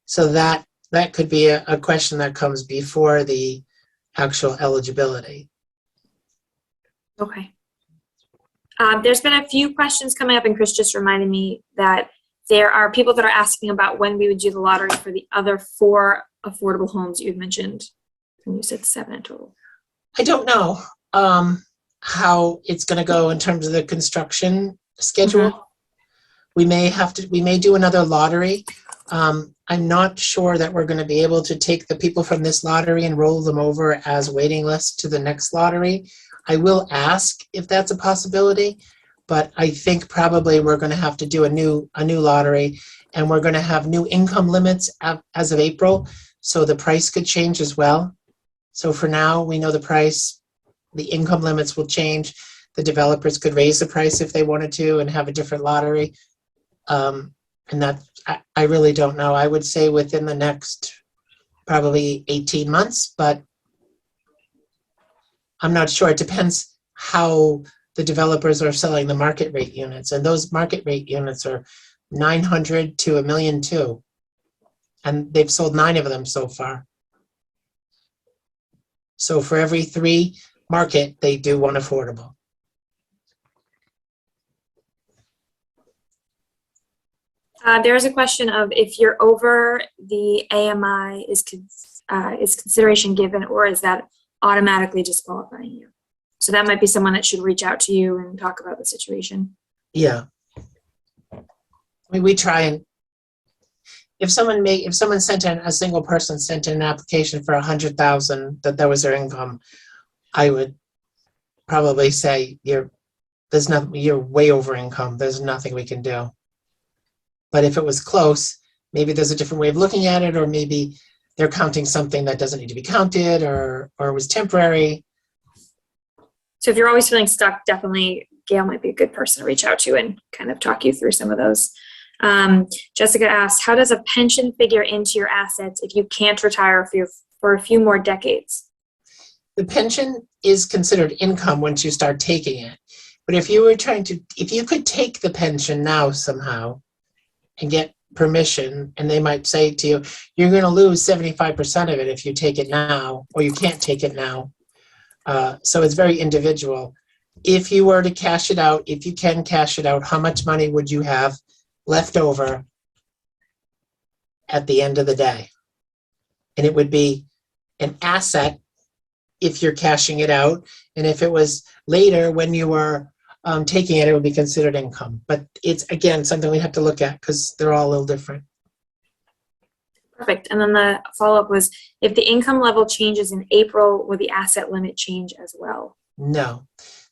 So that could be a question that comes before the actual eligibility. Okay. There's been a few questions coming up, and Chris just reminded me that there are people that are asking about when we would do the lottery for the other 4 affordable homes you've mentioned. And you said 7 in total. I don't know how it's going to go in terms of the construction schedule. We may do another lottery. I'm not sure that we're going to be able to take the people from this lottery and roll them over as waiting lists to the next lottery. I will ask if that's a possibility, but I think probably we're going to have to do a new lottery, and we're going to have new income limits as of April, so the price could change as well. So for now, we know the price, the income limits will change. The developers could raise the price if they wanted to and have a different lottery. And that, I really don't know. I would say within the next probably 18 months, but I'm not sure. It depends how the developers are selling the market rate units. And those market rate units are 900 to $1.2 million. And they've sold 9 of them so far. So for every 3 market, they do 1 affordable. There's a question of if you're over the AMI, is consideration given, or is that automatically disqualifying you? So that might be someone that should reach out to you and talk about the situation. Yeah. We try and if someone sent in, a single person sent in an application for $100,000 that was their income, I would probably say you're way over income. There's nothing we can do. But if it was close, maybe there's a different way of looking at it, or maybe they're counting something that doesn't need to be counted, or was temporary. So if you're always feeling stuck, definitely Gail might be a good person to reach out to and kind of talk you through some of those. Jessica asks, how does a pension figure into your assets if you can't retire for a few more decades? The pension is considered income once you start taking it. But if you could take the pension now somehow and get permission, and they might say to you, you're going to lose 75% of it if you take it now, or you can't take it now. So it's very individual. If you were to cash it out, if you can cash it out, how much money would you have left over at the end of the day? And it would be an asset if you're cashing it out. And if it was later when you were taking it, it would be considered income. But it's, again, something we have to look at because they're all a little different. Perfect. And then the follow-up was, if the income level changes in April, will the asset limit change as well? No.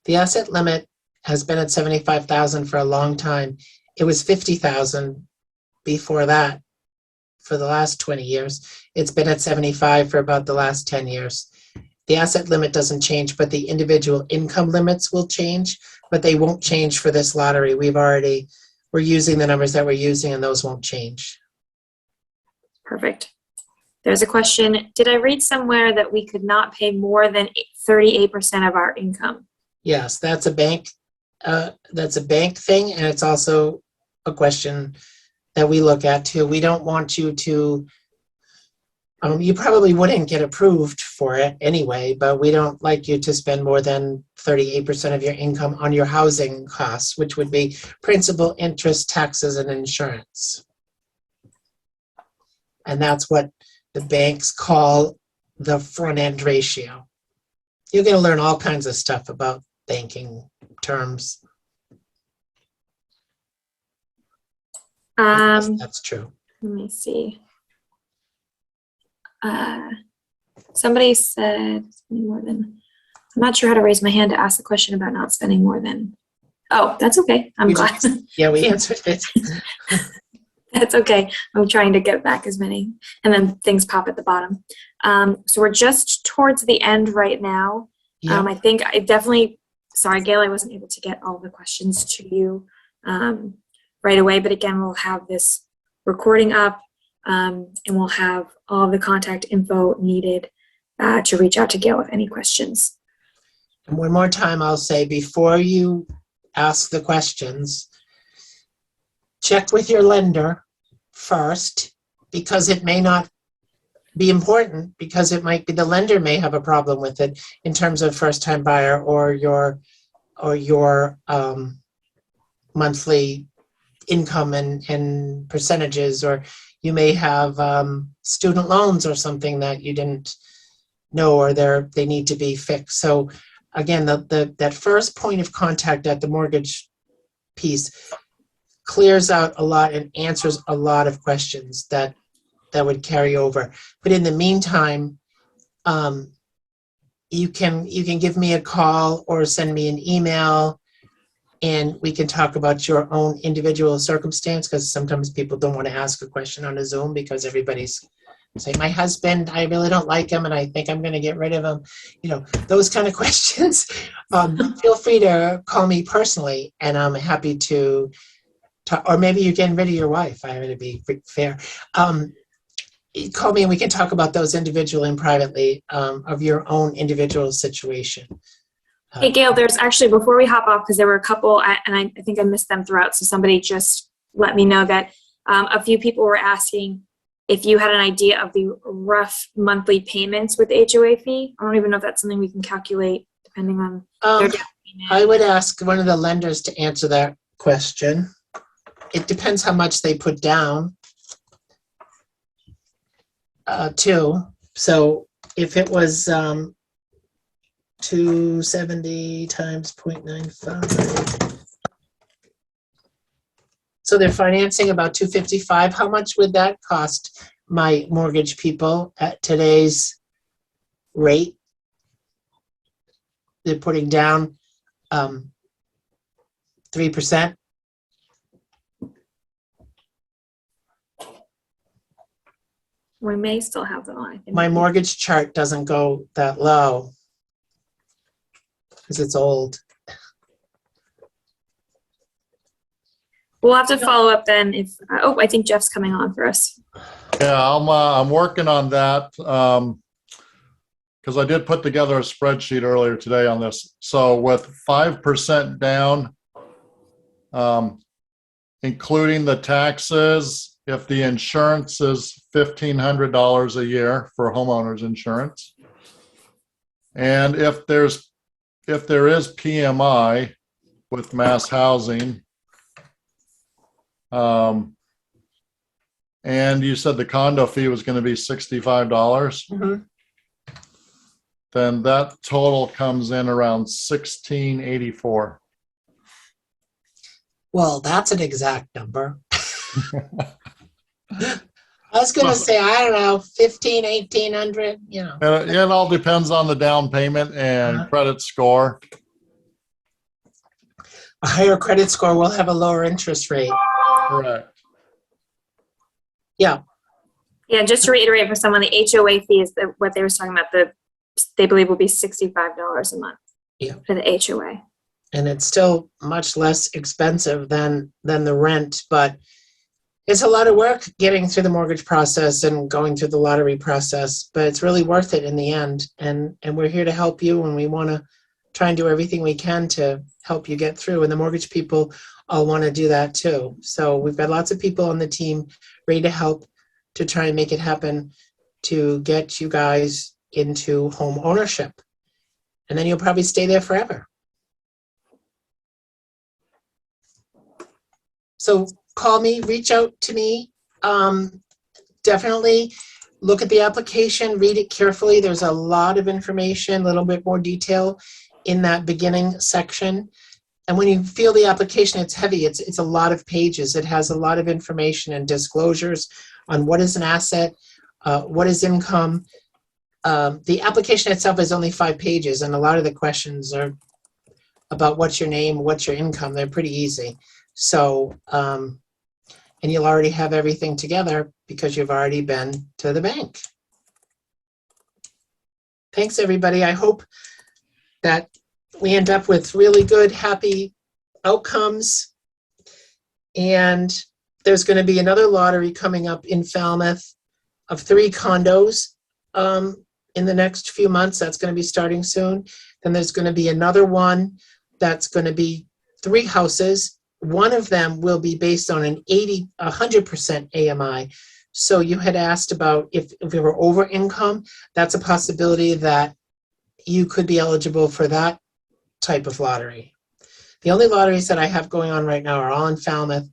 The asset limit has been at $75,000 for a long time. It was $50,000 before that for the last 20 years. It's been at 75 for about the last 10 years. The asset limit doesn't change, but the individual income limits will change, but they won't change for this lottery. We're using the numbers that we're using, and those won't change. Perfect. There's a question. Did I read somewhere that we could not pay more than 38% of our income? Yes, that's a bank thing, and it's also a question that we look at too. We don't want you to, you probably wouldn't get approved for it anyway, but we don't like you to spend more than 38% of your income on your housing costs, which would be principal, interest, taxes, and insurance. And that's what the banks call the front end ratio. You're going to learn all kinds of stuff about banking terms. That's true. Let me see. Somebody said more than, I'm not sure how to raise my hand to ask the question about not spending more than, oh, that's okay. I'm glad. Yeah, we answered it. That's okay. I'm trying to get back as many, and then things pop at the bottom. So we're just towards the end right now. Yeah. I think I definitely, sorry, Gail, I wasn't able to get all the questions to you right away, but again, we'll have this recording up, and we'll have all the contact info needed to reach out to Gail with any questions. And one more time, I'll say, before you ask the questions, check with your lender first, because it may not be important, because it might be the lender may have a problem with it in terms of first-time buyer or your monthly income and percentages, or you may have student loans or something that you didn't know, or they need to be fixed. So again, that first point of contact at the mortgage piece clears out a lot and answers a lot of questions that would carry over. But in the meantime, you can give me a call or send me an email, and we can talk about your own individual circumstance, because sometimes people don't want to ask a question on a Zoom because everybody's saying, my husband, I really don't like him and I think I'm going to get rid of him. You know, those kind of questions. Feel free to call me personally, and I'm happy to talk, or maybe you're getting rid of your wife. I'm going to be fair. Call me and we can talk about those individually and privately of your own individual situation. Hey, Gail, there's actually, before we hop off, because there were a couple, and I think I missed them throughout, so somebody just let me know that a few people were asking if you had an idea of the rough monthly payments with HOA fee. I don't even know if that's something we can calculate depending on their down payment. I would ask one of the lenders to answer that question. It depends how much they put down, too. So if it was 270 times 0.95. So they're financing about 255. How much would that cost my mortgage people at today's rate? They're putting down 3%. We may still have them on. I think. My mortgage chart doesn't go that low. because it's old. We'll have to follow up then if, oh, I think Jeff's coming on for us. Yeah, I'm working on that. Because I did put together a spreadsheet earlier today on this. So with 5% down, including the taxes, if the insurance is $1,500 a year for homeowners insurance, and if there is PMI with mass housing, and you said the condo fee was going to be $65, Mhm. then that total comes in around $1,684. Well, that's an exact number. I was going to say, I don't know, 1,500, 1,800, you know. And it all depends on the down payment and credit score. A higher credit score will have a lower interest rate. Correct. Yeah. Yeah, just to reiterate for someone, the HOA fees, what they were talking about, they believe will be $65 a month. Yeah. For the HOA. And it's still much less expensive than the rent, but it's a lot of work getting through the mortgage process and going through the lottery process, but it's really worth it in the end. And we're here to help you, and we want to try and do everything we can to help you get through. And the mortgage people all want to do that too. So we've got lots of people on the team ready to help to try and make it happen to get you guys into home ownership. And then you'll probably stay there forever. So call me, reach out to me. Definitely look at the application, read it carefully. There's a lot of information, a little bit more detail in that beginning section. And when you feel the application, it's heavy. It's a lot of pages. It has a lot of information and disclosures on what is an asset, what is income. The application itself is only 5 pages, and a lot of the questions are about what's your name, what's your income. They're pretty easy. So, and you'll already have everything together because you've already been to the bank. Thanks, everybody. I hope that we end up with really good, happy outcomes. And there's going to be another lottery coming up in Falmouth of 3 condos in the next few months. That's going to be starting soon. Then there's going to be another one that's going to be 3 houses. One of them will be based on an 100% AMI. So you had asked about if we were over income, that's a possibility that you could be eligible for that type of lottery. The only lotteries that I have going on right now are all in Falmouth.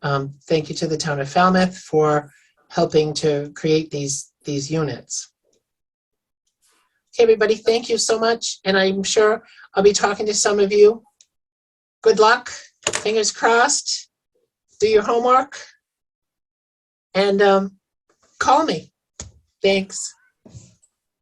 Thank you to the town of Falmouth for helping to create these units. Okay, everybody, thank you so much. And I'm sure I'll be talking to some of you. Good luck. Fingers crossed. Do your homework. And call me. Thanks.